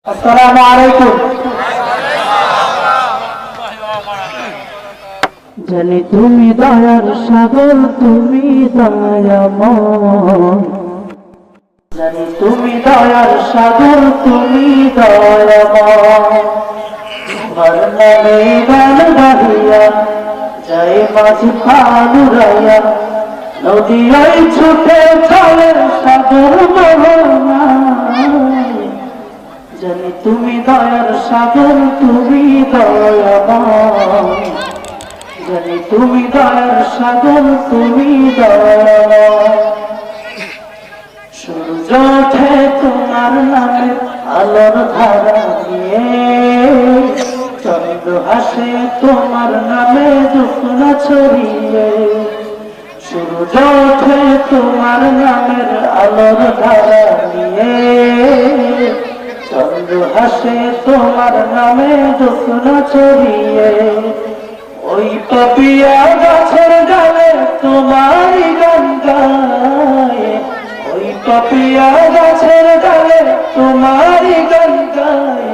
আসসালামু আলাইকুম। জানি তুমি দয়ার সাগর, তুমি দয়াময়। জানি তুমি দয়ার সাগর, তুমি দয়াময়। তোমার নামে গান গাহিয়া যাই মাঝি পানুরাইয়া, নদী ওই ছুটে চলে সাগর মোহনায়। জানি তুমি দয়ার সাগর, তুমি দয়াময়। জানি তুমি দয়ার সাগর, তুমি দয়াময়। সূর্য ওঠে তোমার নামে আলোর ধারা নিয়ে, চন্দ্র হাসে তোমার নামে দুঃখনা ছড়িয়ে। সূর্য ওঠে তোমার নামের আলোর ধারা নিয়ে, চন্দ্র হাসে তোমার নামে দুঃখনা ছড়িয়ে। ওই পাপিয়া গাছের ডালে তোমারই গান গায়, ওই পাপিয়া গাছের ডালে তোমারই গান গায়।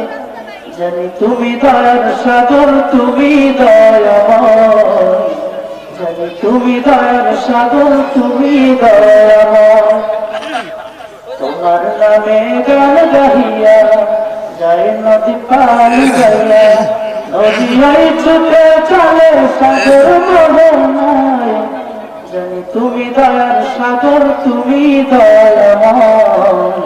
জানি তুমি দয়ার সাগর, তুমি দয়াময়। জানি তুমি দয়ার সাগর, তুমি দয়াময়। তোমার নামে গান গাহিয়া যায় নদী পানি গাইয়া, নদী ওই ছুটে চলে সাগর মোহনায়। জানি তুমি দয়ার সাগর, তুমি দয়াময়।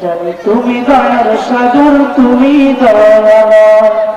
জানি তুমি দয়ার সাগর, তুমি দয়াময়।